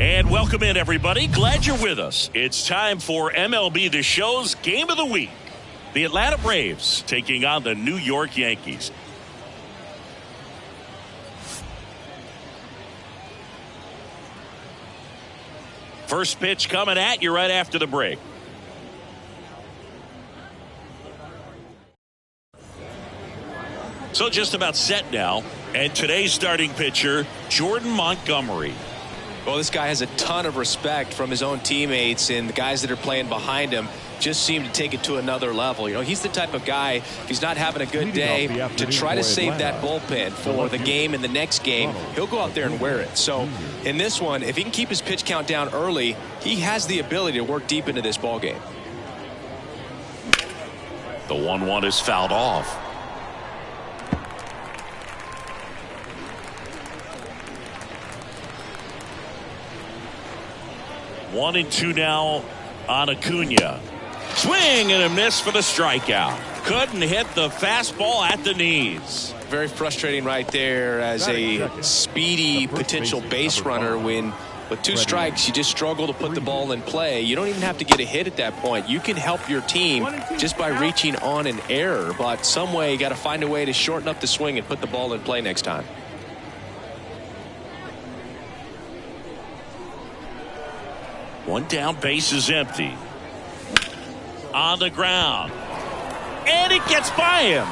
And welcome in, everybody. Glad you're with us. It's time for MLB The Show's Game of the Week. The Atlanta Braves taking on the New York Yankees. First pitch coming at you right after the break. So just about set now. And today's starting pitcher, Jordan Montgomery. Well, this guy has a ton of respect from his own teammates, and the guys that are playing behind him just seem to take it to another level. You know, he's the type of guy, if he's not having a good day, to try to save that bullpen for the game and the next game, he'll go out there and wear it. So in this one, if he can keep his pitch count down early, he has the ability to work deep into this ball game. The 1-1 is fouled off. One and two now on Acuna. Swing and a miss for the strikeout. Couldn't hit the fastball at the knees. Very frustrating right there as a speedy potential base runner when with two strikes you just struggle to put the ball in play. You don't even have to get a hit at that point. You can help your team just by reaching on an error, but some way you got to find a way to shorten up the swing and put the ball in play next time. One down, base is empty. On the ground. And it gets by him.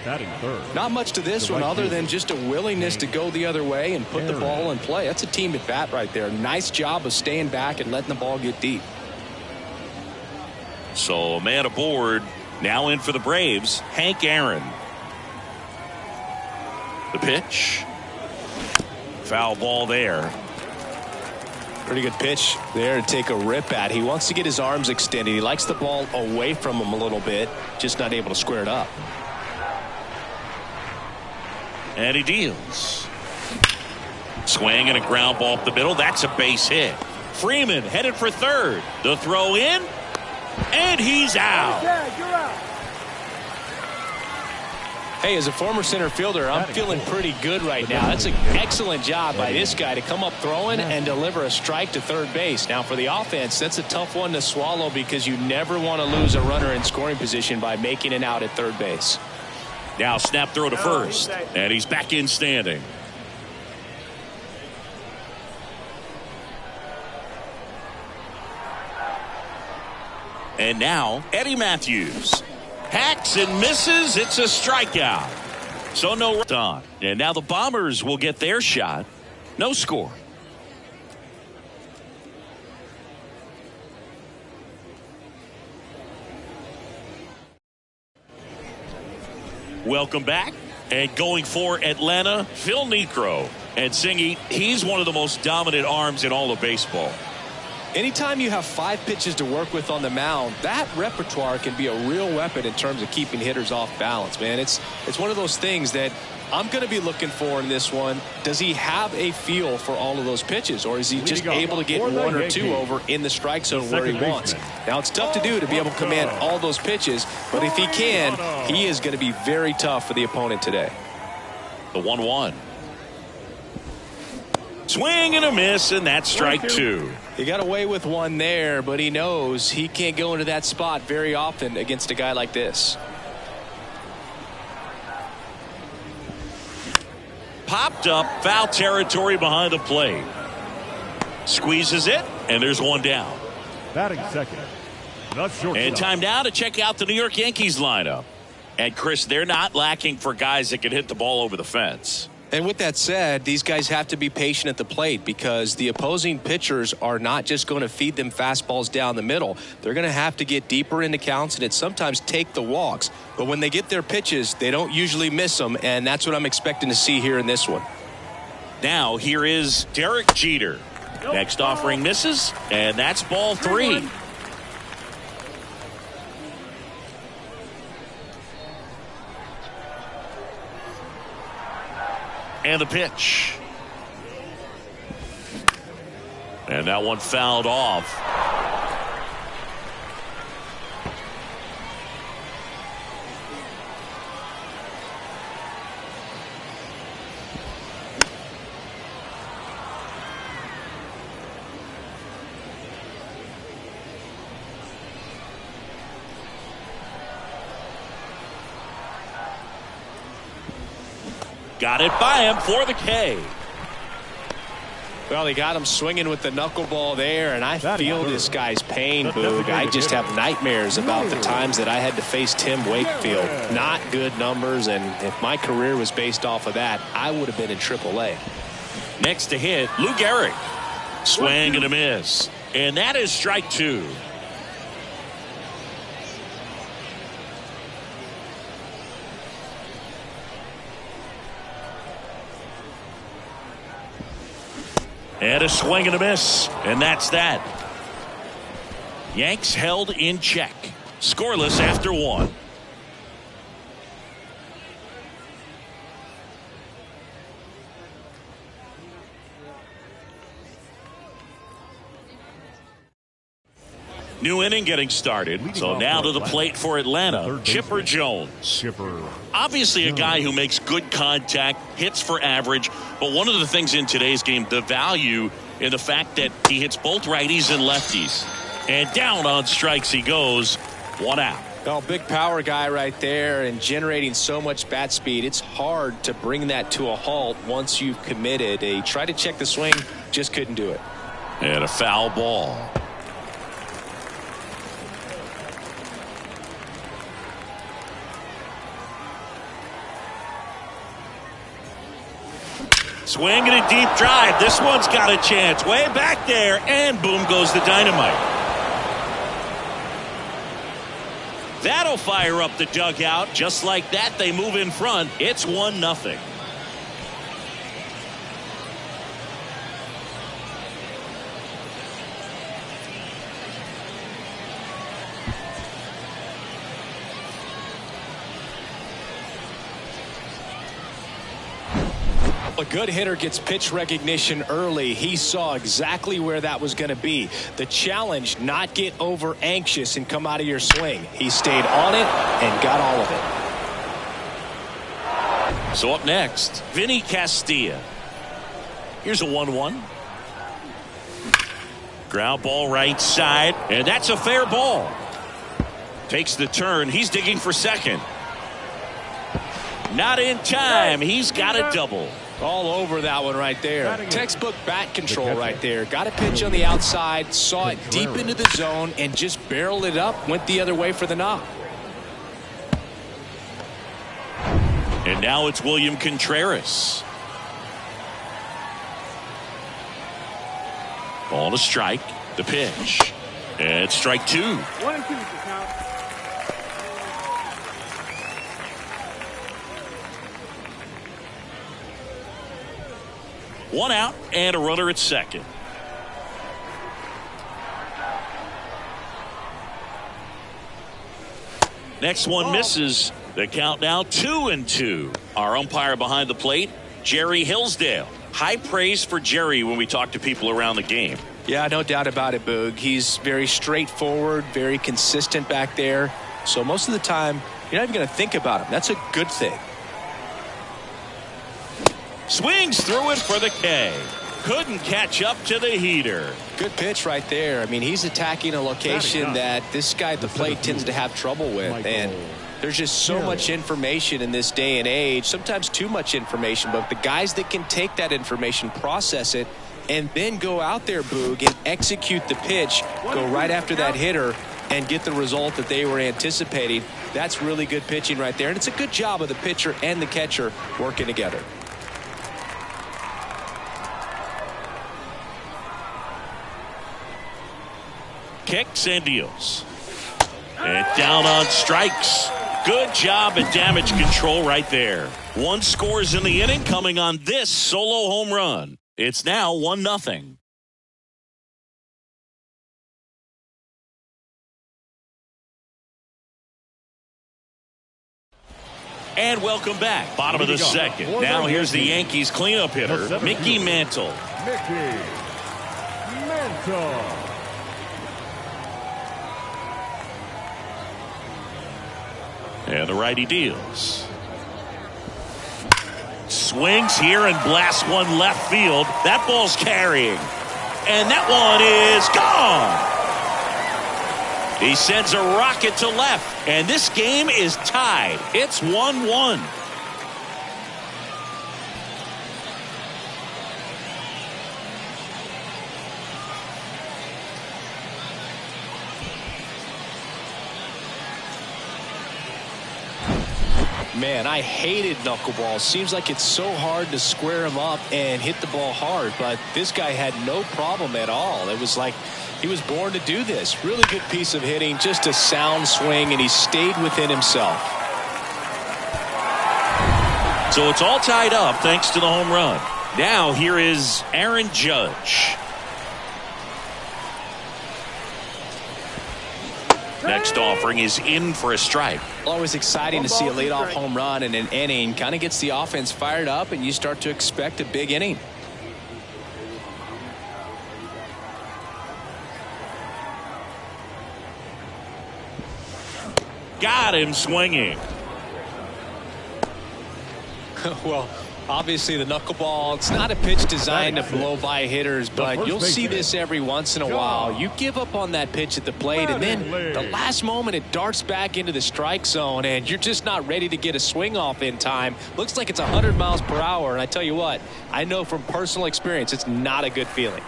Batting third. Not much to this one other than just a willingness to go the other way and put the ball in play. That's a team at bat right there. Nice job of staying back and letting the ball get deep. So a man aboard. Now in for the Braves, Hank Aaron. The pitch. Foul ball there. Pretty good pitch there to take a rip at. He wants to get his arms extended. He likes the ball away from him a little bit, just not able to square it up. And he deals. Swing and a ground ball up the middle. That's a base hit. Freeman headed for third. The throw in. And he's out. Hey, as a former center fielder, I'm feeling pretty good right now. That's an excellent job by this guy to come up throwing and deliver a strike to third base. Now, for the offense, that's a tough one to swallow because you never want to lose a runner in scoring position by making it out at third base. Now snap throw to first, and he's back in standing. And now Eddie Matthews. Hacks and misses. It's a strikeout. So no on. And now the Bombers will get their shot. No score. Welcome back. And going for Atlanta, Phil Niekro. And Singy, he's one of the most dominant arms in all of baseball. Anytime you have 5 pitches to work with on the mound, that repertoire can be a real weapon in terms of keeping hitters off balance, man. It's one of those things that I'm going to be looking for in this one. Does he have a feel for all of those pitches, or is he just able to get one or two over in the strike zone where he wants? Now, it's tough to do to be able to command all those pitches, but if he can, he is going to be very tough for the opponent today. The 1-1. Swing and a miss, and that's strike 2. He got away with one there, but he knows he can't go into that spot very often against a guy like this. Popped up, foul territory behind the plate. Squeezes it, and there's one down. Batting second. And time now to check out the New York Yankees lineup. And Chris, they're not lacking for guys that can hit the ball over the fence. And with that said, these guys have to be patient at the plate because the opposing pitchers are not just going to feed them fastballs down the middle. They're going to have to get deeper into counts and sometimes take the walks. But when they get their pitches, they don't usually miss them, and that's what I'm expecting to see here in this one. Now here is Derek Jeter. Next offering misses, and that's ball 3. And the pitch. And that one fouled off. Got it by him for the K. Well, he got him swinging with the knuckleball there, and I feel this guy's pain, Boog. I just have nightmares about the times that I had to face Tim Wakefield. Not good numbers, and if my career was based off of that, I would have been in AAA. Next to hit, Lou Gehrig. Swing and a miss. And that is strike two. And a swing and a miss. And that's that. Yanks held in check. Scoreless after one. New inning getting started. So now to the plate for Atlanta, Chipper Jones. Obviously a guy who makes good contact, hits for average, but one of the things in today's game, the value in the fact that he hits both righties and lefties. And down on strikes he goes. One out. Oh, big power guy right there and generating so much bat speed. It's hard to bring that to a halt once you've committed. He tried to check the swing, just couldn't do it. And a foul ball. Swing and a deep drive. This one's got a chance. Way back there. And boom goes the dynamite. That'll fire up the dugout. Just like that, they move in front. It's 1-0. A good hitter gets pitch recognition early. He saw exactly where that was going to be. The challenge, not get over anxious and come out of your swing. He stayed on it and got all of it. So up next, Vinny Castilla. Here's a 1-1. Ground ball right side, and that's a fair ball. Takes the turn. He's digging for second. Not in time. He's got a double. All over that one right there. Textbook bat control right there. Got a pitch on the outside, saw it deep into the zone, and just barreled it up, went the other way for the knock. And now it's William Contreras. Ball to strike. The pitch. And it's strike two. 1-2 count. One out and a runner at second. Next one misses. The count now 2-2. Our umpire behind the plate, Jerry Hillsdale. High praise for Jerry when we talk to people around the game. Yeah, no doubt about it, Boog. He's very straightforward, very consistent back there. So most of the time, you're not even going to think about him. That's a good thing. Swings through it for the K. Couldn't catch up to the heater. Good pitch right there. I mean, he's attacking a location that this guy at the plate tends to have trouble with. And there's just so much information in this day and age, sometimes too much information. But the guys that can take that information, process it, and then go out there, Boog, and execute the pitch, go right after that hitter, and get the result that they were anticipating, that's really good pitching right there. And it's a good job of the pitcher and the catcher working together. Kicks and deals. And down on strikes. Good job at damage control right there. One scores in the inning coming on this solo home run. It's now 1-0. And welcome back. Bottom of the second. Now here's the Yankees cleanup hitter, Mickey Mantle. Mickey Mantle. And the righty deals. Swings here and blasts one left field. That ball's carrying. And that one is gone. He sends a rocket to left. And this game is tied. It's 1-1. Man, I hated knuckleballs. Seems like it's so hard to square him up and hit the ball hard, but this guy had no problem at all. It was like he was born to do this. Really good piece of hitting, just a sound swing, and he stayed within himself. So it's all tied up thanks to the home run. Now here is Aaron Judge. Next offering is in for a strike. Always exciting to see a leadoff home run in an inning. Kind of gets the offense fired up, and you start to expect a big inning. Got him swinging. Well, obviously the knuckleball, it's not a pitch designed to blow by hitters, but you'll see this every once in a while. You give up on that pitch at the plate, and then the last moment it darts back into the strike zone, and you're just not ready to get a swing off in time. Looks like it's 100 miles per hour, and I tell you what, I know from personal experience it's not a good feeling.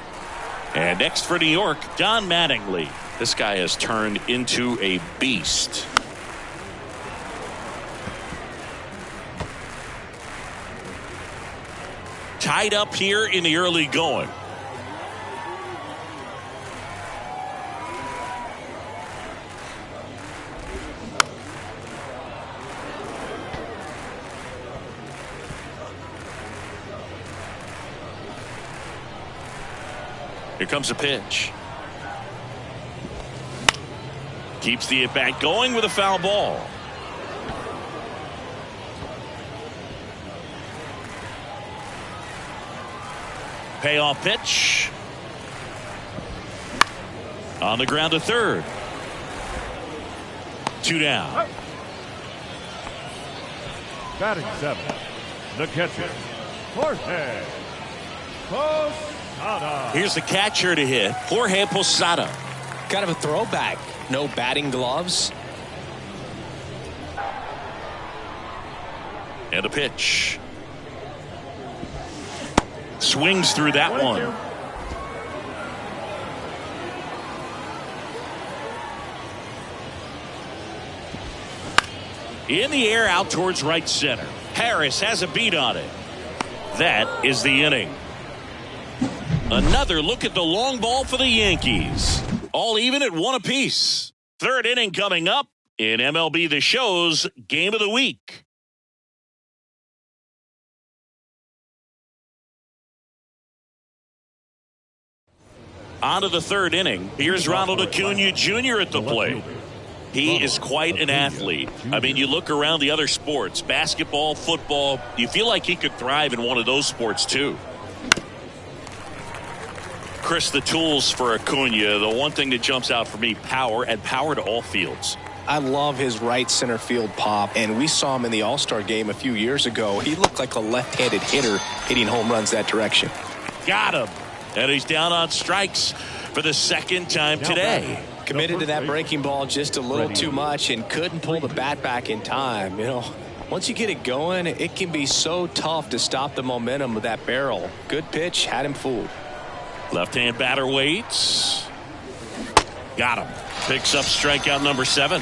And next for New York, Don Mattingly. This guy has turned into a beast. Tied up here in the early going. Here comes a pitch. Keeps the at-bat going with a foul ball. Payoff pitch. On the ground to third. 2 down. Batting 7, the catcher, Jorge Posada. Here's the catcher to hit, Jorge Posada. Kind of a throwback. No batting gloves. And a pitch. Swings through that one. In the air out towards right center. Harris has a beat on it. That is the inning. Another look at the long ball for the Yankees. All even at 1 apiece. Third inning coming up in MLB The Show's Game of the Week. On to the third inning. Here's Ronald Acuna Jr. at the plate. He is quite an athlete. I mean, you look around the other sports, basketball, football, you feel like he could thrive in one of those sports too. Chris, the tools for Acuna, the one thing that jumps out for me, power, and power to all fields. I love his right center field pop, and we saw him in the All-Star game a few years ago. He looked like a left-handed hitter hitting home runs that direction. Got him. And he's down on strikes for the second time today. Committed to that breaking ball just a little too much and couldn't pull the bat back in time. You know, once you get it going, it can be so tough to stop the momentum of that barrel. Good pitch, had him fooled. Left-hand batter waits. Got him. Picks up strikeout number 7.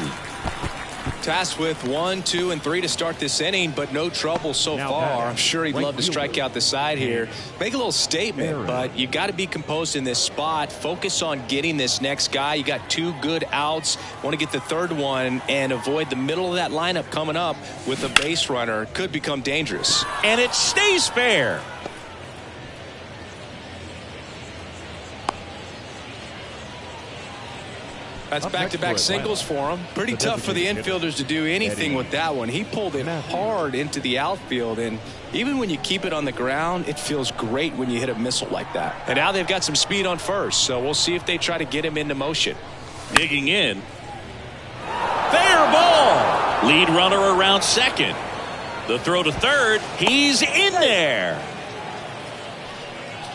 Tasked with 1, 2, and 3 to start this inning, but no trouble so far. I'm sure he'd love to strike out the side here. Make a little statement, but you got to be composed in this spot. Focus on getting this next guy. You got 2 good outs. Want to get the third one and avoid the middle of that lineup coming up with a base runner. Could become dangerous. And it stays fair. That's back-to-back singles for him. Pretty tough for the infielders to do anything with that one. He pulled it hard into the outfield, and even when you keep it on the ground, it feels great when you hit a missile like that. And now they've got some speed on first, so we'll see if they try to get him into motion. Digging in. Fair ball. Lead runner around second. The throw to third. He's in there.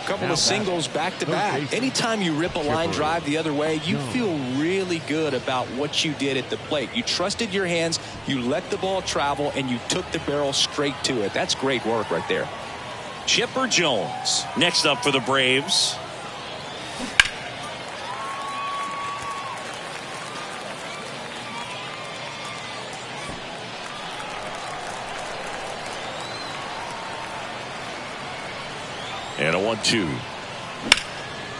Couple of singles back-to-back. Anytime you rip a line drive the other way, you feel really good about what you did at the plate. You trusted your hands, you let the ball travel, and you took the barrel straight to it. That's great work right there. Chipper Jones next up for the Braves. And a 1-2.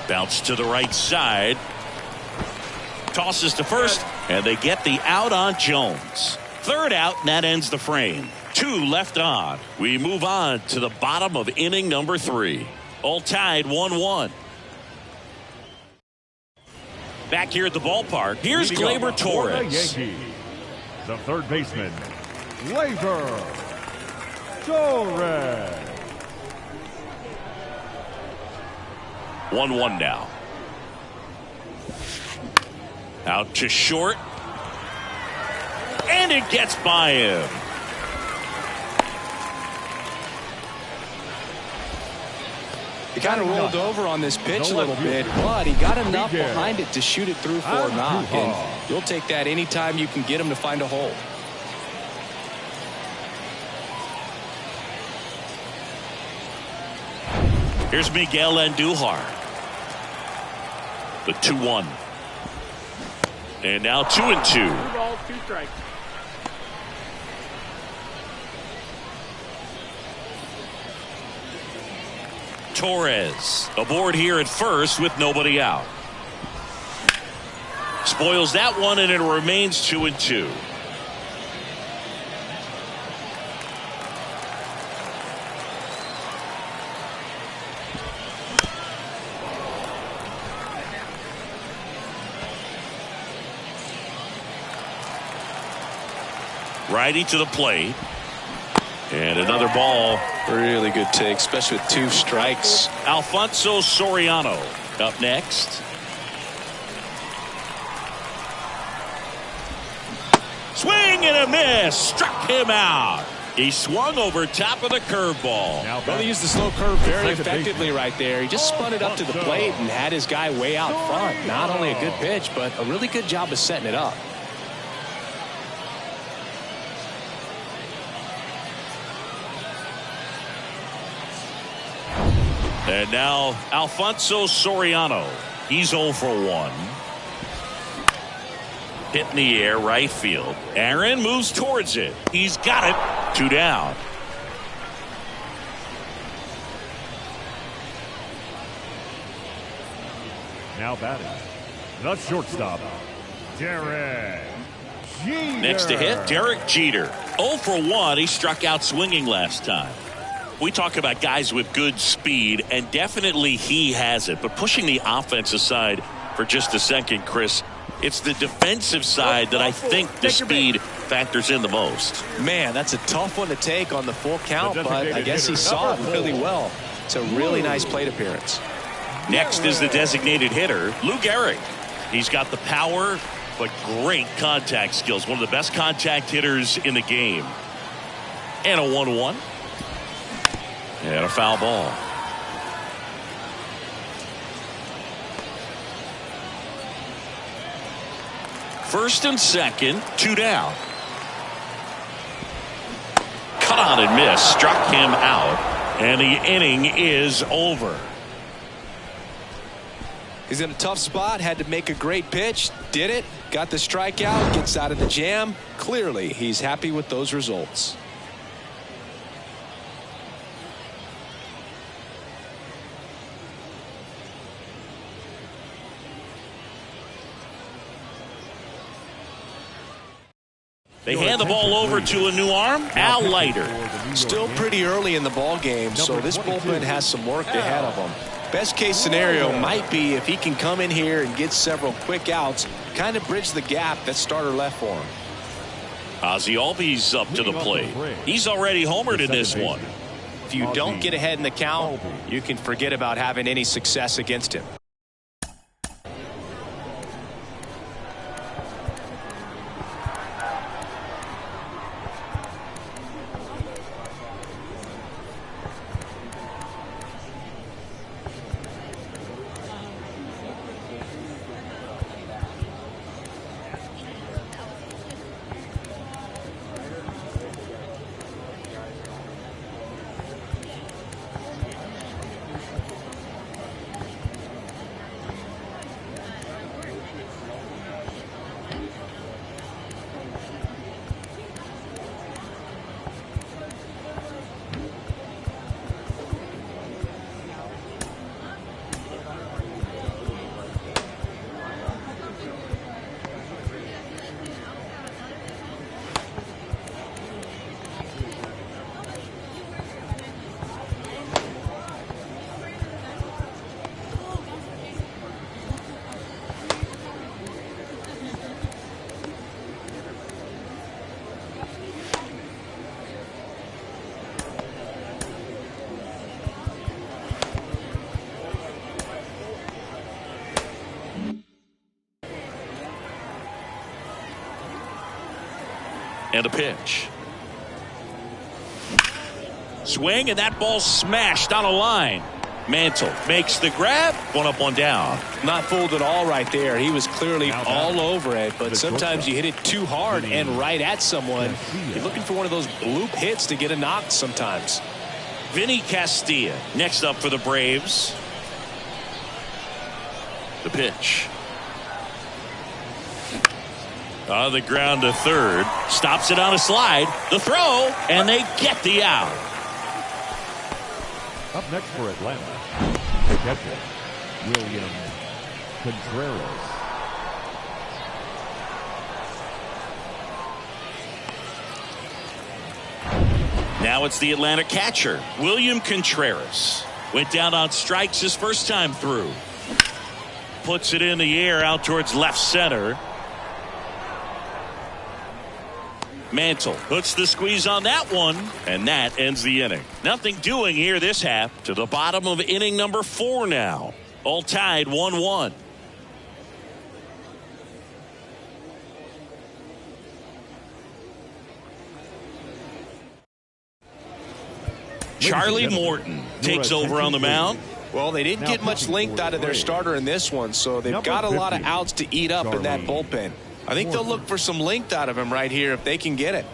Bounce to the right side. Tosses to first, and they get the out on Jones. Third out, and that ends the frame. 2 left on. We move on to the bottom of inning number 3. All tied 1-1. Back here at the ballpark, here's Gleyber Torres. The third baseman, Gleyber Torres. 1-1 now. Out to short. And it gets by him. He kind of rolled over on this pitch a little bit, but he got enough behind it to shoot it through for a knock. And you'll take that anytime you can get him to find a hole. Here's Miguel Andujar. The 2-1. And now 2-2. 2 balls, 2 strikes. Torres aboard here at first with nobody out. Spoils that one, and it remains 2-2. Righty to the plate. And another ball. Really good take, especially with 2 strikes. Alfonso Soriano up next. Swing and a miss. Struck him out. He swung over top of the curveball. Well, he used the slow curve very effectively right there. He just spun it up to the plate and had his guy way out front. Not only a good pitch, but a really good job of setting it up. And now Alfonso Soriano. He's 0 for 1. Hit in the air, right field. Aaron moves towards it. He's got it. 2 down. Now batting, the shortstop, Derek Jeter. Next to hit, Derek Jeter. 0 for 1. He struck out swinging last time. We talk about guys with good speed, and definitely he has it. But pushing the offense aside for just a second, Chris, it's the defensive side that I think the speed factors in the most. Man, that's a tough one to take on the full count, but I guess he saw it really well. It's a really nice plate appearance. Next is the designated hitter, Lou Gehrig. He's got the power, but great contact skills. One of the best contact hitters in the game. And a 1-1. And a foul ball. First and second, 2 down. Cut on and miss. Struck him out. And the inning is over. He's in a tough spot. Had to make a great pitch. Did it. Got the strikeout. Gets out of the jam. Clearly, he's happy with those results. They hand the ball over to a new arm, Al Leiter. Still pretty early in the ball game, so this bullpen has some work ahead of them. Best case scenario might be if he can come in here and get several quick outs, kind of bridge the gap that starter left for him. Ozzie Albies up to the plate. He's already homered in this one. If you don't get ahead in the count, you can forget about having any success against him. And a pitch. Swing, and that ball smashed on a line. Mantle makes the grab. One up, one down. Not fooled at all right there. He was clearly all over it, but sometimes you hit it too hard and right at someone. You're looking for one of those bloop hits to get a knock sometimes. Vinny Castilla next up for the Braves. The pitch. On the ground to third. Stops it on a slide. The throw, and they get the out. Up next for Atlanta, the catcher, William Contreras. Now it's the Atlanta catcher, William Contreras. Went down on strikes his first time through. Puts it in the air out towards left center. Mantle puts the squeeze on that one, and that ends the inning. Nothing doing here this half. To the bottom of inning number 4 now. All tied 1-1. Charlie Morton takes over on the mound. Well, they didn't get much length out of their starter in this one, so they've got a lot of outs to eat up in that bullpen. I think they'll look for some length out of him right here if they can get it.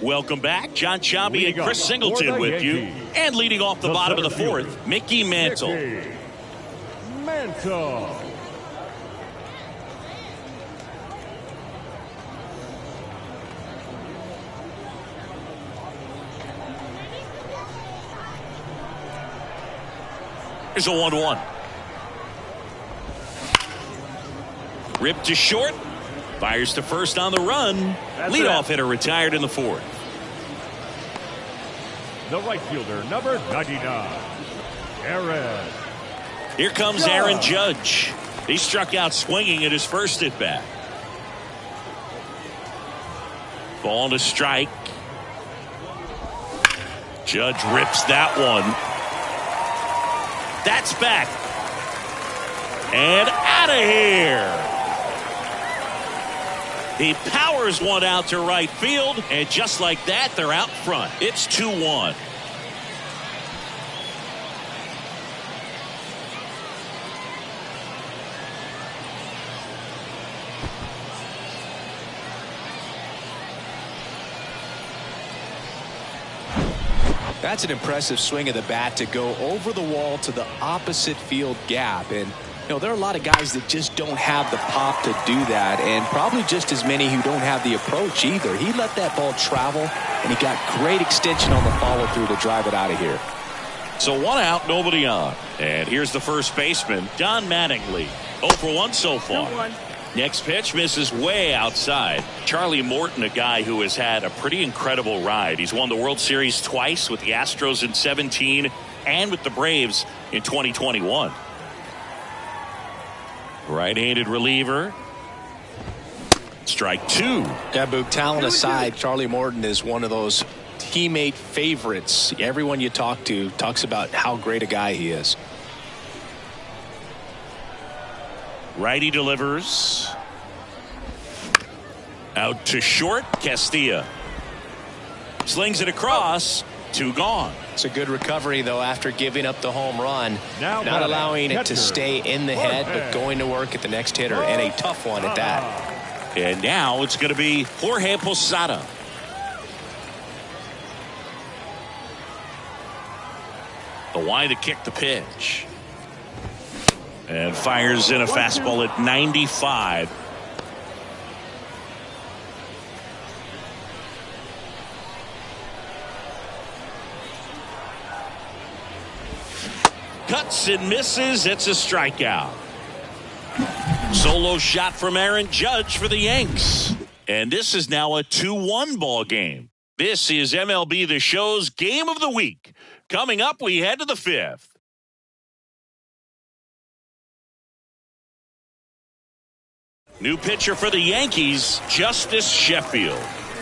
Welcome back. John Chambi and Chris Singleton with you. And leading off the bottom of the 4th, Mickey Mantle. Mantle. Here's a 1-1. Ripped to short. Fires to first on the run. Leadoff hitter retired in the 4th. The right fielder, number 99, Aaron. Here comes Aaron Judge. He struck out swinging at his first at bat. Ball to strike. Judge rips that one. That's back. And out of here. He powers one out to right field, and just like that, they're out front. It's 2-1. That's an impressive swing of the bat to go over the wall to the opposite field gap. And, you know, there are a lot of guys that just don't have the pop to do that, and probably just as many who don't have the approach either. He let that ball travel, and he got great extension on the follow-through to drive it out of here. So 1 out, nobody on. And here's the first baseman, Don Mattingly. 0 for 1 so far. Next pitch misses way outside. Charlie Morton, a guy who has had a pretty incredible ride. He's won the World Series twice with the Astros in 17 and with the Braves in 2021. Right-handed reliever. Strike 2. Yeah, Boog, talent aside, Charlie Morton is one of those teammate favorites. Everyone you talk to talks about how great a guy he is. Righty delivers. Out to short, Castilla. Slings it across. 2 gone. It's a good recovery, though, after giving up the home run. Now not allowing it to catcher. stay in the head, but going to work at the next hitter, and a tough one at that. And now it's going to be Jorge Posada. The wide to kick the pitch. And fires in a fastball at 95. Cuts and misses. It's a strikeout. Solo shot from Aaron Judge for the Yanks. And this is now a 2-1 ball game. This is MLB The Show's Game of the Week. Coming up, we head to the 5th. New pitcher for the Yankees, Justice Sheffield.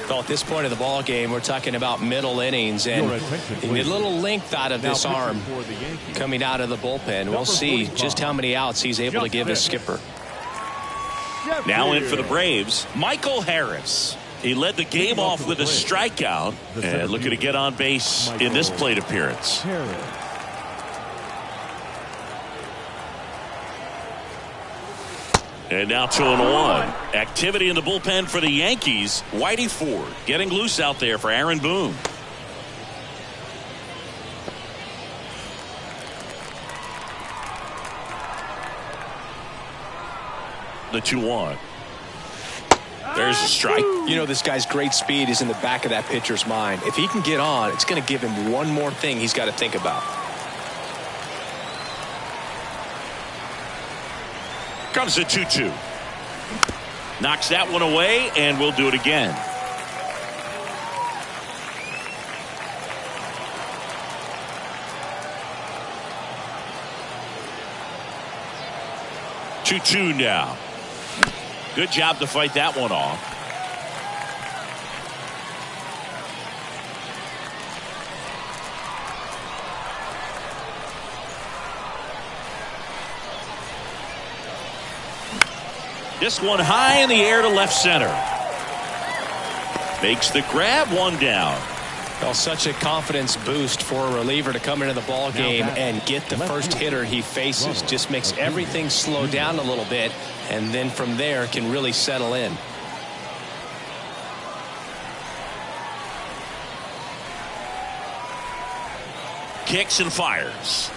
Well, at this point of the ball game, we're talking about middle innings, and a little length out of this arm coming out of the bullpen. We'll see just how many outs he's able to give his skipper. Now in for the Braves, Michael Harris. He led the game off with a strikeout, and looking to get on base in this plate appearance. And now 2-1. Activity in the bullpen for the Yankees. Whitey Ford getting loose out there for Aaron Boone. The 2-1. There's a strike. You know, this guy's great speed is in the back of that pitcher's mind. If he can get on, it's going to give him one more thing he's got to think about. Comes the 2-2. Knocks that one away, and we'll do it again. Two now. Good job to fight that one off. This one high in the air to left center. Makes the grab, 1 down. Well, such a confidence boost for a reliever to come into the ball game and get the first hitter he faces. Just makes everything slow down a little bit, and then from there can really settle in. Kicks and fires.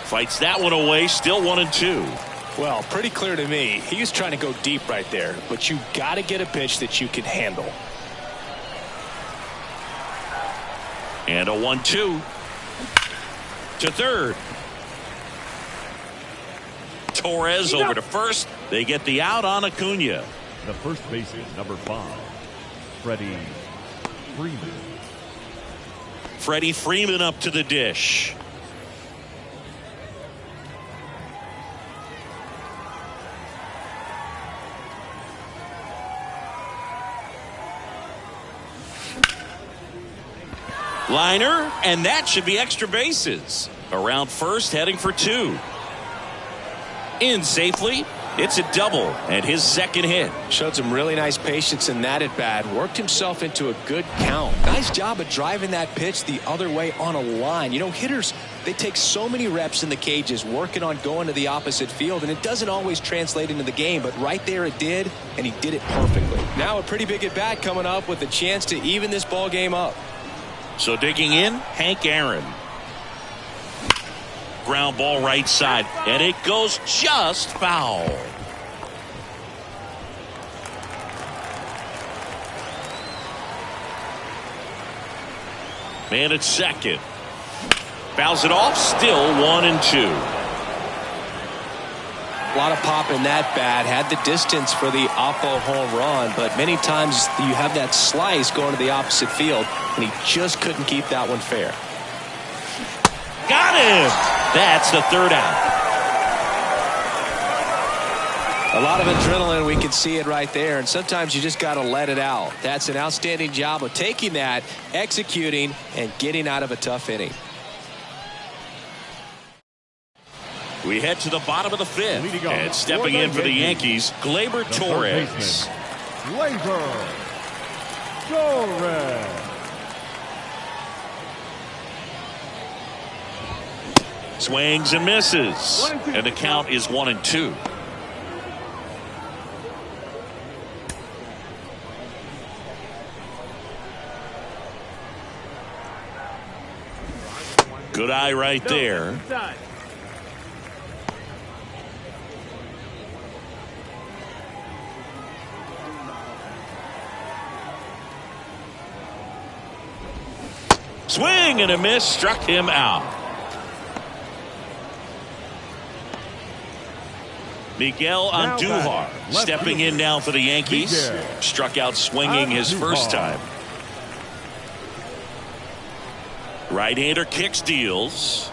Fights that one away, still 1-2. Well, pretty clear to me. He was trying to go deep right there, but you got to get a pitch that you can handle. And a 1-2 to third. Torres over to first. They get the out on Acuna. The first baseman, number 5, Freddie Freeman. Freddie Freeman up to the dish. Liner, and that should be extra bases. Around first, heading for 2. In safely. It's a double and his second hit. Showed some really nice patience in that at bat. Worked himself into a good count. Nice job of driving that pitch the other way on a line. You know, hitters, they take so many reps in the cages working on going to the opposite field, and it doesn't always translate into the game, but right there it did, and he did it perfectly. Now a pretty big at bat coming up with a chance to even this ball game up. So digging in, Hank Aaron. Ground ball right side, and it goes just foul. Man at second. Fouls it off, still 1-2. A lot of pop in that bat. Had the distance for the Oppo home run, but many times you have that slice going to the opposite field, and he just couldn't keep that one fair. Got him! That's the third out. A lot of adrenaline, we can see it right there, and sometimes you just got to let it out. That's an outstanding job of taking that, executing, and getting out of a tough inning. We head to the bottom of the 5th, and stepping in for the Yankees, Gleyber Torres. Gleyber Torres. Swings and misses. And the count is 1-2. Good eye right there. Swing and a miss, struck him out. Miguel Andujar stepping in now for the Yankees. Struck out swinging his first time. Right-hander kicks, deals.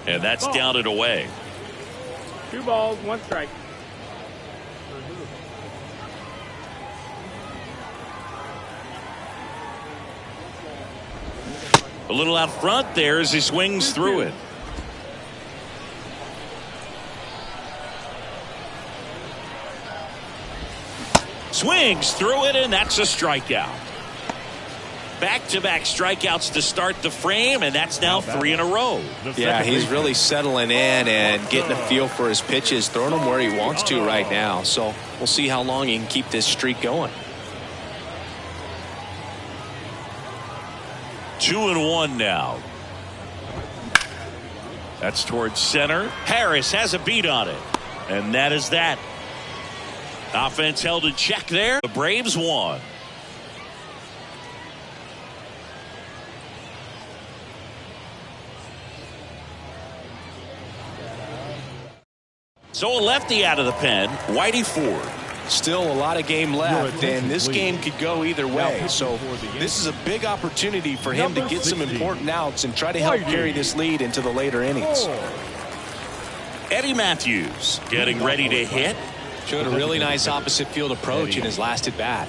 And that's down and away. 2 balls, 1 strike. A little out front there as he swings through it. Swings through it, and that's a strikeout. Back-to-back strikeouts to start the frame, and that's now 3 in a row. Yeah, he's really settling in and getting a feel for his pitches, throwing them where he wants to right now. So we'll see how long he can keep this streak going. 2-1 now. That's towards center. Harris has a beat on it. And that is that. Offense held in check there. The Braves won. So a lefty out of the pen, Whitey Ford. Still a lot of game left, and this game could go either way. So this is a big opportunity for him to get some important outs and try to help carry this lead into the later innings. Eddie Matthews getting ready to hit. Showed a really nice opposite field approach in his last at bat.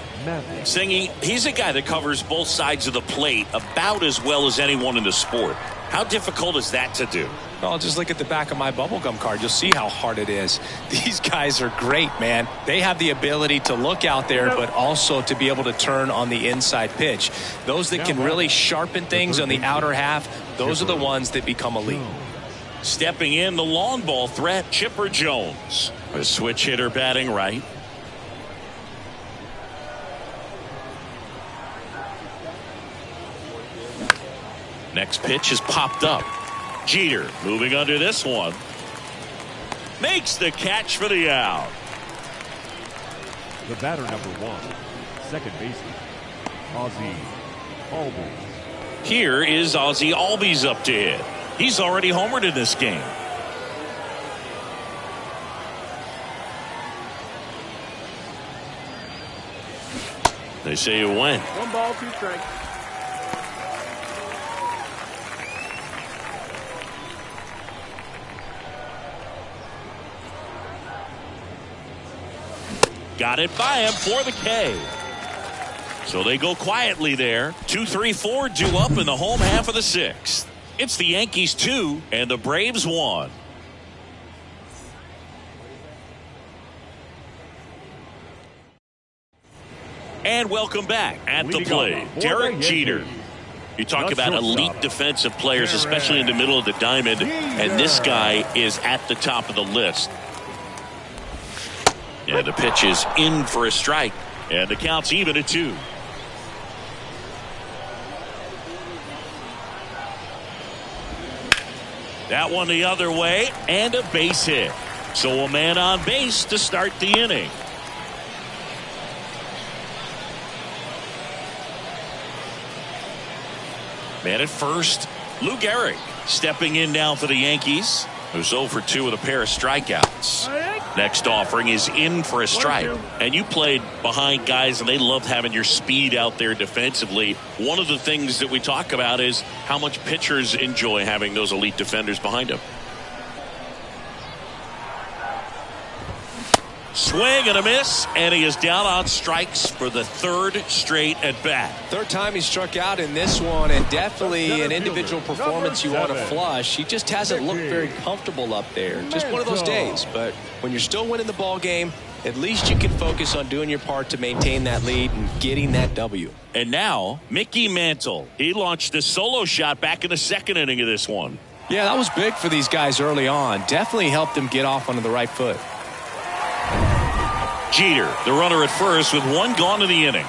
Singy, he's a guy that covers both sides of the plate about as well as anyone in the sport. How difficult is that to do? Well, just look at the back of my bubblegum card. You'll see how hard it is. These guys are great, man. They have the ability to look out there, but also to be able to turn on the inside pitch. Those that can really sharpen things on the outer half, those are the ones that become elite. Stepping in, the long ball threat, Chipper Jones. A switch hitter batting right. Next pitch is popped up. Jeter moving under this one. Makes the catch for the out. The batter number 1, second baseman, Ozzie Albies. Here is Ozzie Albies up to hit. He's already homered in this game. They say it went. 1 ball, 2 strikes. Got it by him for the K. So they go quietly there. 2-3-4 due up in the home half of the 6th. It's the Yankees 2 and the Braves 1. And welcome back at the plate, Derek Jeter. You talk about elite defensive players, especially in the middle of the diamond, and this guy is at the top of the list. Yeah, the pitch is in for a strike, and the count's even at 2. That one the other way, and a base hit. So a man on base to start the inning. Man at first, Lou Gehrig stepping in now for the Yankees, who's 0 for 2 with a pair of strikeouts. Next offering is in for a strike. And you played behind guys, and they loved having your speed out there defensively. One of the things that we talk about is how much pitchers enjoy having those elite defenders behind them. Swing and a miss, and he is down on strikes for the 3rd straight at bat. 3rd time he struck out in this one, and definitely an individual performance you want to flush. He just hasn't looked very comfortable up there. Just one of those days. But when you're still winning the ball game, at least you can focus on doing your part to maintain that lead and getting that W. And now, Mickey Mantle. He launched a solo shot back in the 2nd inning of this one. Yeah, that was big for these guys early on. Definitely helped them get off onto the right foot. Jeter, the runner at first with one gone in the inning.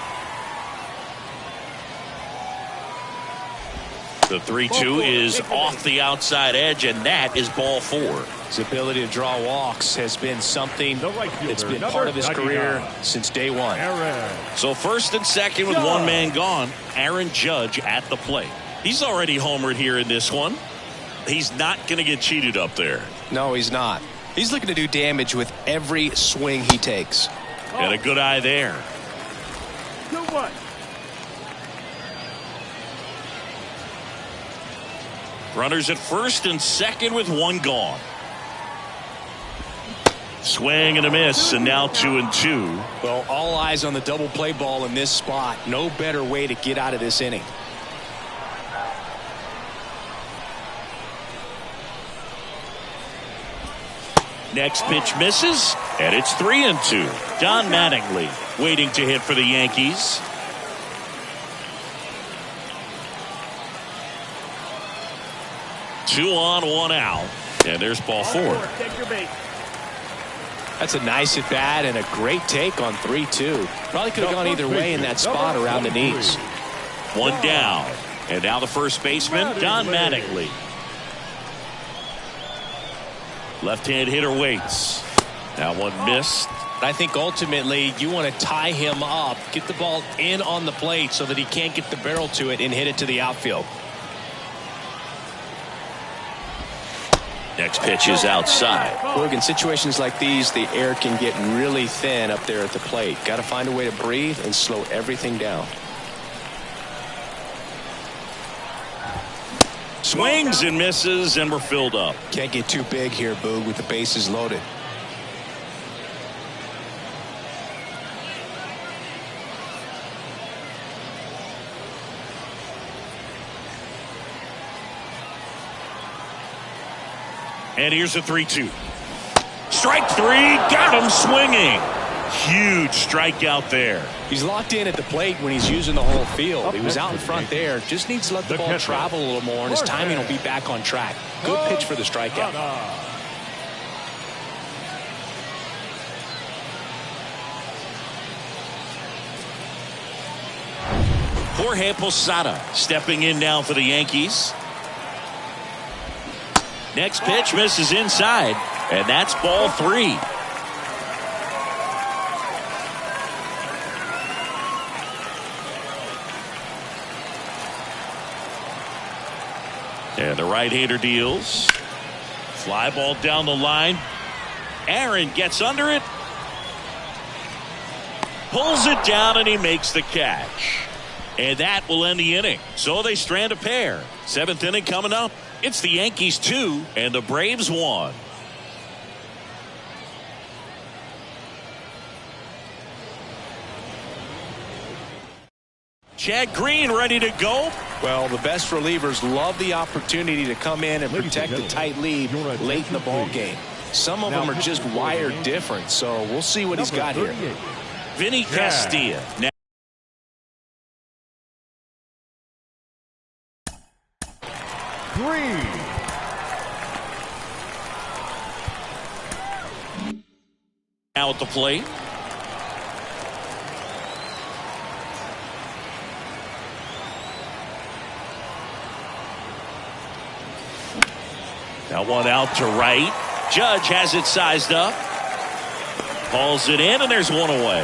The 3-2 is off the outside edge, and that is ball 4. His ability to draw walks has been something that's been part of his career since day one. So first and second with one man gone, Aaron Judge at the plate. He's already homered here in this one. He's not going to get cheated up there. No, he's not. He's looking to do damage with every swing he takes. And a good eye there. 2-1. Runners at first and second with one gone. Swing and a miss, and now 2-2. Well, all eyes on the double play ball in this spot. No better way to get out of this inning. Next pitch misses, and it's 3-2. Don Mattingly waiting to hit for the Yankees. Two on, one out, and there's ball 4. Take your bait. That's a nice at bat and a great take on 3-2. Probably could have gone either way in that spot around the knees. One down, and now the first baseman, Don Mattingly. Left-hand hitter waits. That one missed. I think ultimately you want to tie him up, get the ball in on the plate so that he can't get the barrel to it and hit it to the outfield. Next pitch is outside. Look, in situations like these, the air can get really thin up there at the plate. Got to find a way to breathe and slow everything down. Swings and misses, and we're filled up. Can't get too big here, Boog, with the bases loaded. And here's a 3-2. Strike 3, got him swinging. Huge strikeout there. He's locked in at the plate when he's using the whole field. He was out in front there. Just needs to let the ball travel a little more, and his timing will be back on track. Good pitch for the strikeout. Jorge Posada stepping in now for the Yankees. Next pitch misses inside, and that's ball 3. And the right-hander deals. Fly ball down the line. Aaron gets under it. Pulls it down, and he makes the catch. And that will end the inning. So they strand a pair. 7th inning coming up. It's the Yankees 2 and the Braves 1. Chad Green ready to go. Well, the best relievers love the opportunity to come in and protect a tight lead late in the ball game. Some of them are just wired different, so we'll see what he's got here. Vinny Castilla. Now 3. Now at the plate. That one out to right. Judge has it sized up. Calls it in, and there's one away.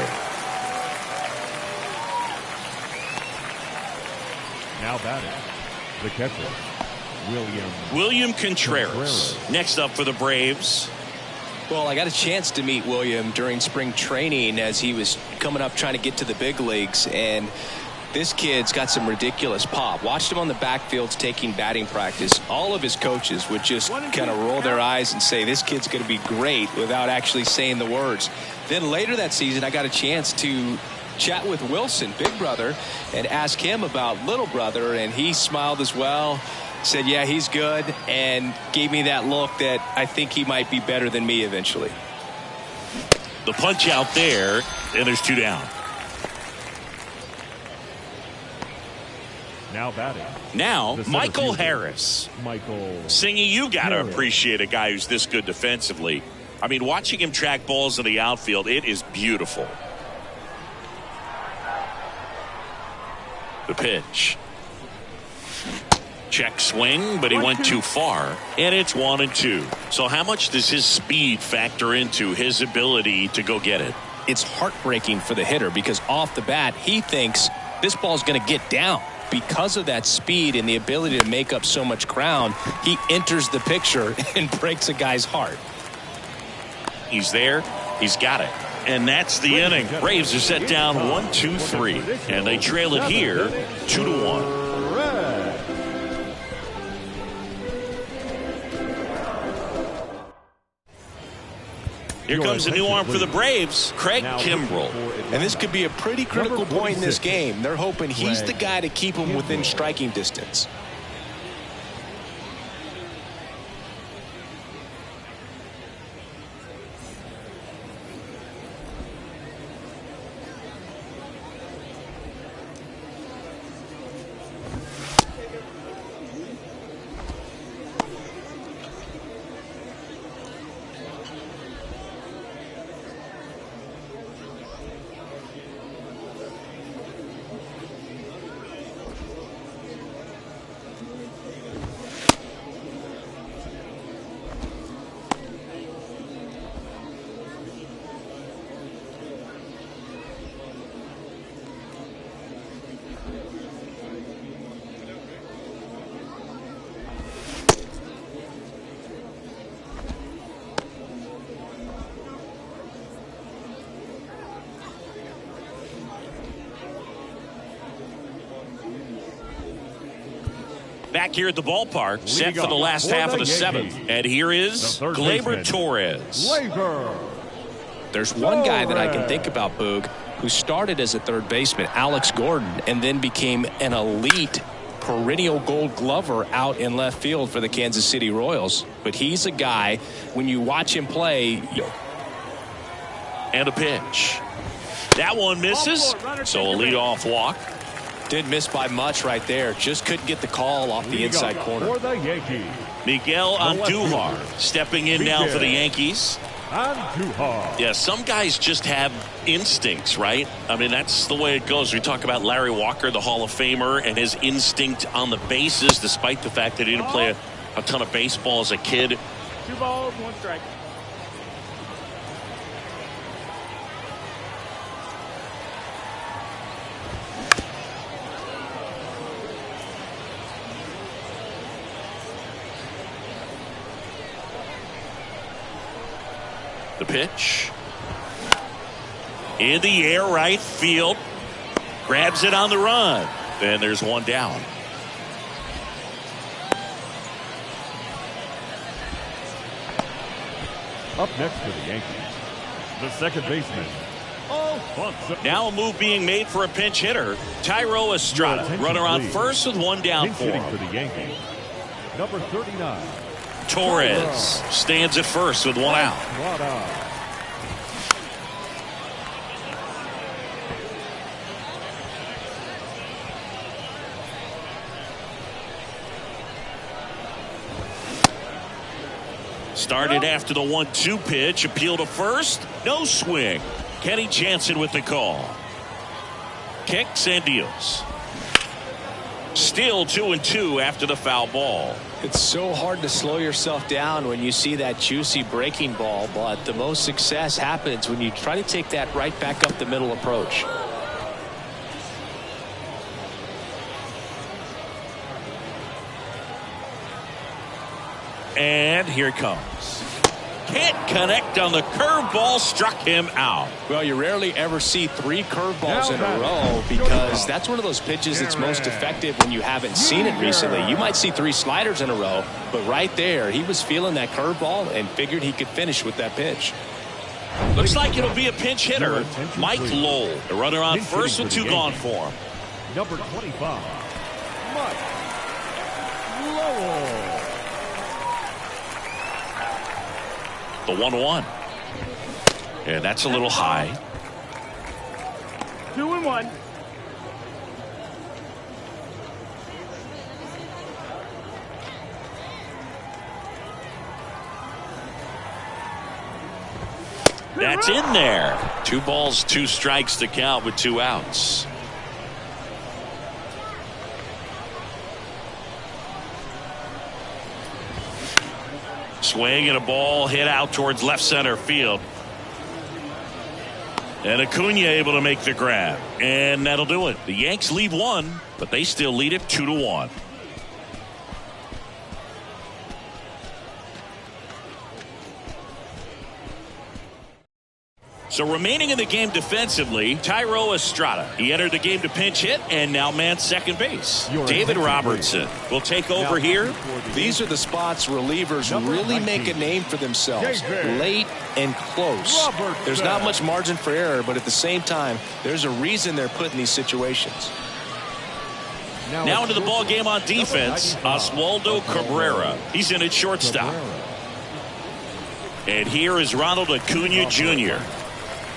Now batting, the catcher, William Contreras. Next up for the Braves. Well, I got a chance to meet William during spring training as he was coming up trying to get to the big leagues, and this kid's got some ridiculous pop. Watched him on the backfields taking batting practice. All of his coaches would just kind of roll their eyes and say, this kid's going to be great, without actually saying the words. Then later that season, I got a chance to chat with Wilson, big brother, and ask him about little brother, and he smiled as well. Said, yeah, he's good, and gave me that look that I think he might be better than me eventually. The punch out there, and there's 2 down. Now batting. Now, The Michael center fielder, Harris. Michael Singy, you got to Harris. appreciate a guy who's this good defensively. I mean, watching him track balls in the outfield, it is beautiful. The pitch. Check swing, but he went too far, and it's 1-2. So how much does his speed factor into his ability to go get it? It's heartbreaking for the hitter because off the bat, he thinks this ball's going to get down. Because of that speed and the ability to make up so much ground, he enters the picture and breaks a guy's heart. He's there. He's got it. And that's the inning. Braves are set down 1-2-3, and they trail it here 2-1. Here comes a new arm for the Braves, Craig Kimbrell. And this could be a pretty critical point in this game. They're hoping he's the guy to keep him within striking distance. Back here at the ballpark, set for the last half of the seventh. And here is Gleyber Torres. There's one guy that I can think about, Boog, who started as a third baseman, Alex Gordon, and then became an elite perennial gold glover out in left field for the Kansas City Royals. But he's a guy, when you watch him play. And a pitch. That one misses, so a leadoff walk. Did miss by much right there. Just couldn't get the call off the inside corner. For the Yankees, Miguel Andujar stepping in now for the Yankees. Andujar. Yeah, some guys just have instincts, right? I mean, that's the way it goes. We talk about Larry Walker, the Hall of Famer, and his instinct on the bases, despite the fact that he didn't play a ton of baseball as a kid. 2 balls, 1 strike. The pitch. In the air, right field. Grabs it on the run. And there's one down. Up next for the Yankees, the second baseman, Alfonso. Now a move being made for a pinch hitter. Tyro Estrada, runner on first with one down Pinch for hitting him. for the Yankees, number 39. Torres stands at first with one out. Estrada. Started after the 1-2 pitch. Appeal to first. No swing. Kenny Jansen with the call. Kicks and deals. Still 2-2 after the foul ball. It's so hard to slow yourself down when you see that juicy breaking ball, but the most success happens when you try to take that right back up the middle approach. And here it comes. Can't connect on the curveball, struck him out. Well, you rarely ever see 3 curveballs in a row because that's one of those pitches that's most effective when you haven't seen it recently. You might see 3 sliders in a row, but right there, he was feeling that curveball and figured he could finish with that pitch. Looks like it'll be a pinch hitter. Mike Lowell, the runner on first with 2 gone for him. Number 25, Mike Lowell. The 1-1. And that's a little high. 2-1. That's in there. 2 balls, 2 strikes to count with 2 outs. Swing and a ball hit out towards left center field. And Acuna able to make the grab. And that'll do it. The Yanks lead 1, but they still lead it 2-1. So remaining in the game defensively, Thairo Estrada. He entered the game to pinch hit and now man second base. David Robertson will take over here. These are the spots relievers really make a name for themselves. Late and close. There's not much margin for error, but at the same time, there's a reason they're put in these situations. Now into the ball game on defense, Oswaldo Cabrera. He's in at shortstop. And here is Ronald Acuna Jr.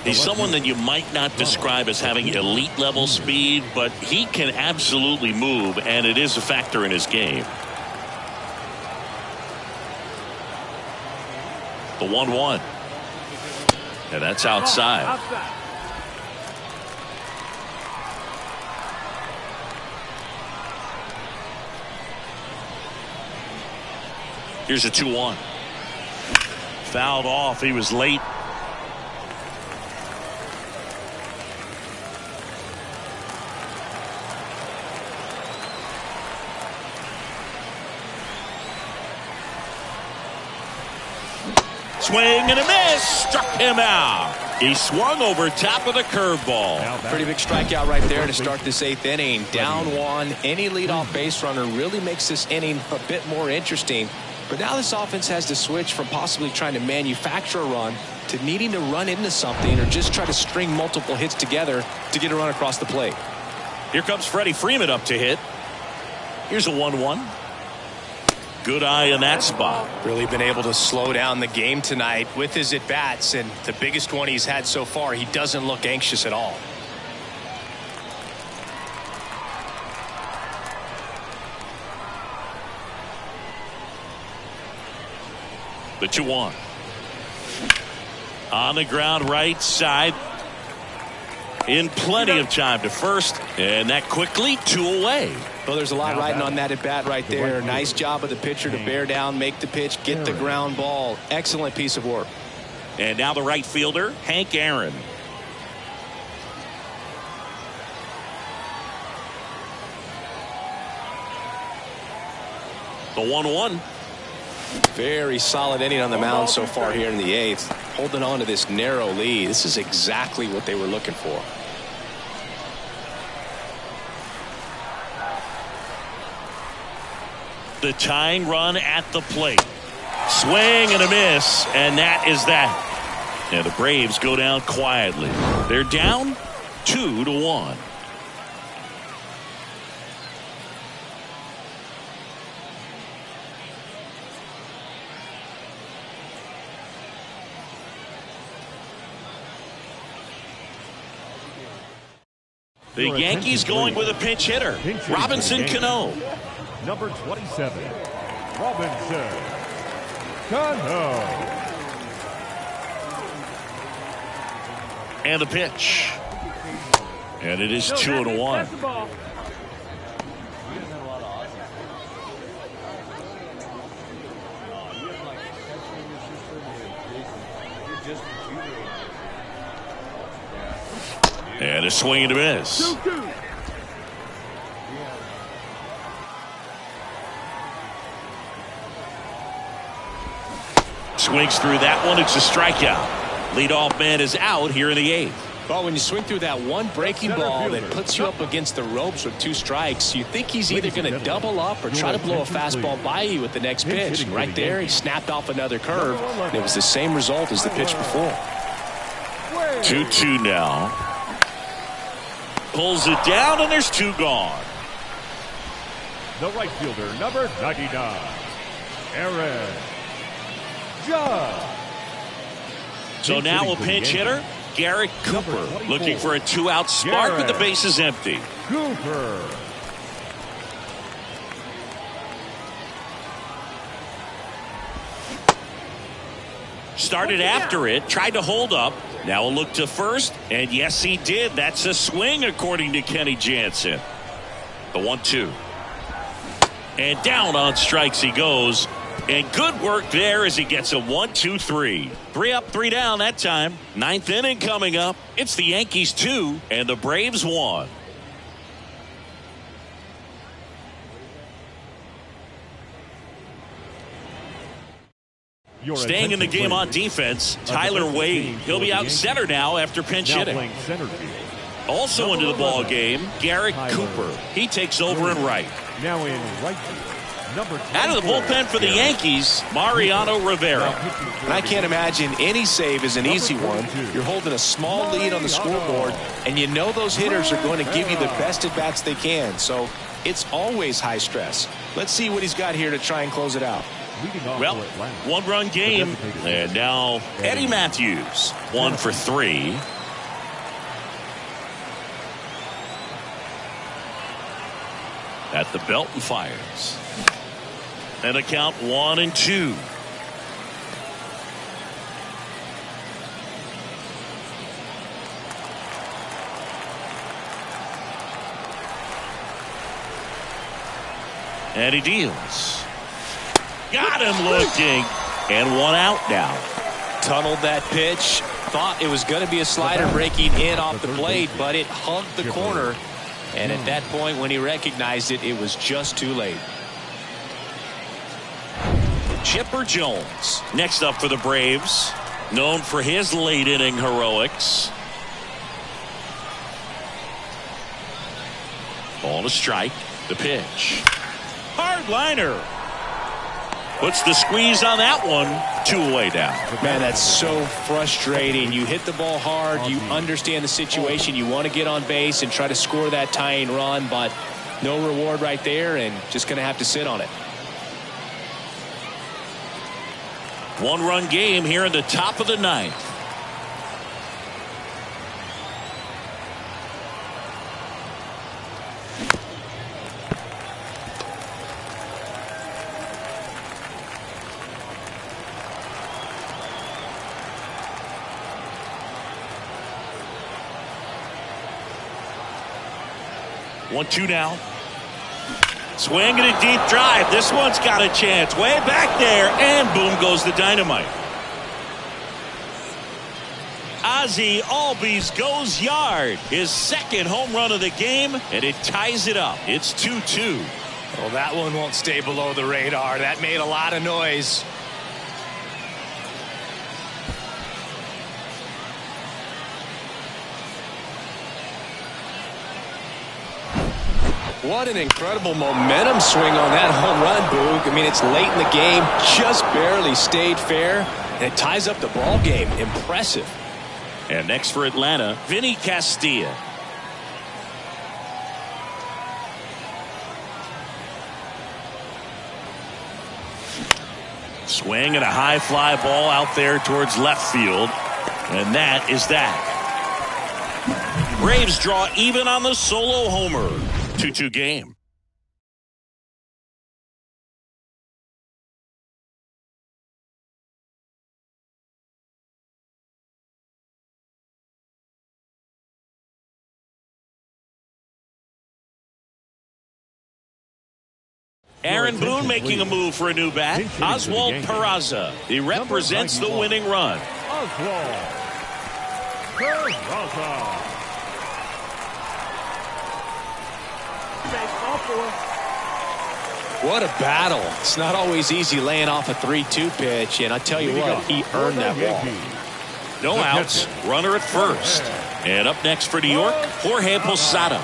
He's someone that you might not describe as having elite level speed, but he can absolutely move, and it is a factor in his game. The 1-1. And that's outside. Here's a 2-1. Fouled off. He was late. Swing and a miss. Struck him out. He swung over top of the curveball. Pretty big strikeout right there to start this 8th inning. Down 1. Any leadoff base runner really makes this inning a bit more interesting. But now this offense has to switch from possibly trying to manufacture a run to needing to run into something or just try to string multiple hits together to get a run across the plate. Here comes Freddie Freeman up to hit. Here's a 1-1. Good eye in that spot. Really been able to slow down the game tonight with his at-bats, and the biggest one he's had so far, he doesn't look anxious at all. The 2-1. On the ground right side. In plenty of time to first, and that quickly 2 away. Well, there's a lot riding on that at bat right there. Nice job of the pitcher to bear down, make the pitch, get the ground ball. Excellent piece of work. And now the right fielder, Hank Aaron. The 1-1. Very solid inning on the mound so far here in the 8th. Holding on to this narrow lead. This is exactly what they were looking for. The tying run at the plate. Swing and a miss, and that is that. And the Braves go down quietly. They're down 2-1. The Yankees going with a pinch hitter, Robinson Cano. Number 27, Robinson Cano. And the pitch. And it is 2-1. And a swing and a miss. Swings through that one. It's a strikeout. Leadoff man is out here in the 8th. Well, when you swing through that one breaking ball that puts you up against the ropes with 2 strikes, you think he's either going to double up or try to blow a fastball by you with the next pitch. Right there, he snapped off another curve, and it was the same result as the pitch before. 2-2 now. Pulls it down, and there's 2 gone. The right fielder, number 99, Aaron Judge. So now a pinch hitter, Garrett Cooper, looking for a 2-out spark with the bases empty. Cooper. Started after it, tried to hold up. Now a look to first, and yes, he did. That's a swing, according to Kenny Jansen. The 1-2. And down on strikes he goes. And good work there as he gets a 1-2-3. 3 up, 3 down that time. 9th inning coming up. It's the Yankees 2 and the Braves 1. Staying in the game on defense, Tyler Wade. He'll be out center now after pinch hitting. Also into the ball game, Garrett Cooper. He takes over in right. Now in right. Out of the bullpen for the Yankees, Mariano Rivera. And I can't imagine any save is an easy one. You're holding a small lead on the scoreboard, and you know those hitters are going to give you the best at-bats they can. So it's always high stress. Let's see what he's got here to try and close it out. Well, 1-run game, and now Eddie Matthews, 1 for 3. At the belt and fires. And a count 1-2. And he deals. Got him looking. And 1 out now. Tunneled that pitch. Thought it was going to be a slider breaking in off the plate, but it hugged the corner. And at that point, when he recognized it, it was just too late. Chipper Jones next up for the Braves, known for his late inning heroics. Ball to strike. The pitch. Hard liner. Puts the squeeze on that one. 2 away down. Man, that's so frustrating. You hit the ball hard. You understand the situation. You want to get on base and try to score that tying run, but no reward right there, and just going to have to sit on it. 1-run game here in the top of the 9th. One, 2 now. Swing and a deep drive. This one's got a chance. Way back there. And boom goes the dynamite. Ozzie Albies goes yard. His 2nd home run of the game. And it ties it up. It's 2-2. Well, that one won't stay below the radar. That made a lot of noise. What an incredible momentum swing on that home run, Boog. I mean, it's late in the game, just barely stayed fair, and it ties up the ball game. Impressive. And next for Atlanta, Vinny Castilla. Swing and a high fly ball out there towards left field. And that is that. Braves draw even on the solo homer. 2-2 game. Aaron Boone making a move for a new bat. Oswald Peraza. He represents the winning run. Oswald Peraza. What a battle. It's not always easy laying off a 3-2 pitch, and I tell you what, he earned that ball. No outs, runner at first. And up next for New York, Jorge Posada.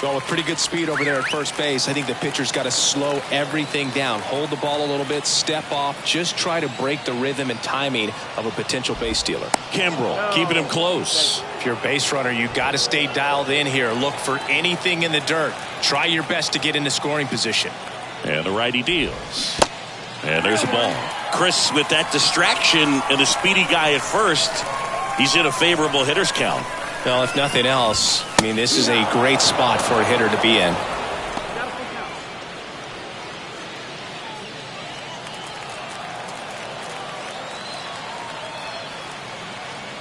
Well, with pretty good speed over there at first base, I think the pitcher's got to slow everything down. Hold the ball a little bit, step off, just try to break the rhythm and timing of a potential base stealer. Kimbrel keeping him close. If you're a base runner, you got to stay dialed in here. Look for anything in the dirt. Try your best to get into scoring position. And the righty deals. And there's a ball. Chris, with that distraction and a speedy guy at first, he's in a favorable hitter's count. Well, if nothing else, I mean, this is a great spot for a hitter to be in.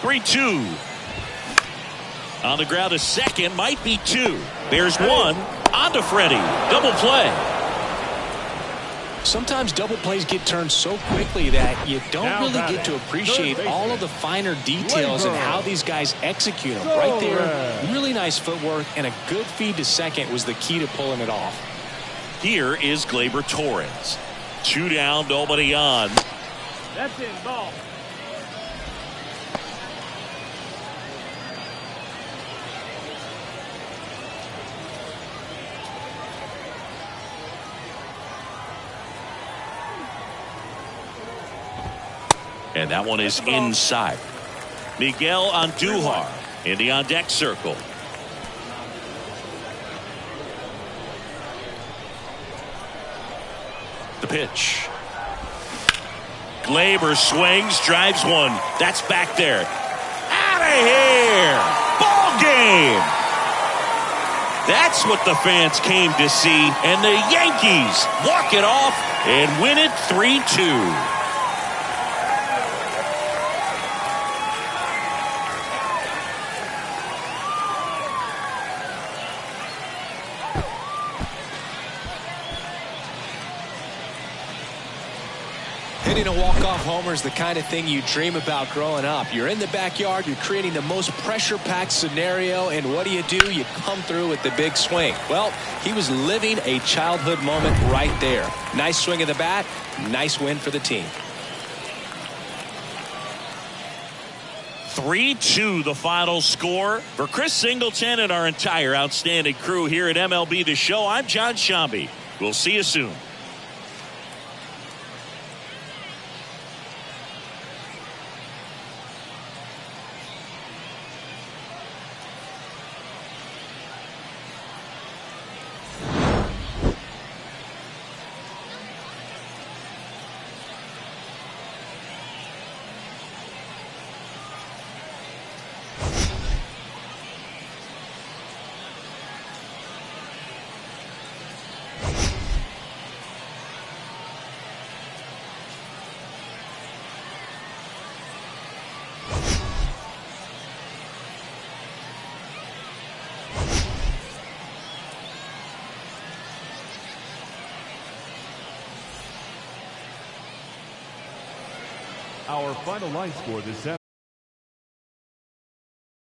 3-2. On the ground, a second, might be two. There's one. On to Freddie. Double play. Sometimes double plays get turned so quickly that you don't really get to appreciate all of the finer details and how these guys execute them. Right there, really nice footwork, and a good feed to second was the key to pulling it off. Here is Gleyber Torres. 2 down, nobody on. That's in, ball. And that one is inside. Miguel Andujar in the on-deck circle. The pitch. Gleyber swings, drives one. That's back there. Out of here! Ball game! That's what the fans came to see. And the Yankees walk it off and win it 3-2. Hitting a walk-off homer is the kind of thing you dream about growing up. You're in the backyard, you're creating the most pressure-packed scenario, and what do? You come through with the big swing. Well, he was living a childhood moment right there. Nice swing of the bat, nice win for the team. 3-2 the final score. For Chris Singleton and our entire outstanding crew here at MLB The Show, I'm John Shambi. We'll see you soon. Our final line score this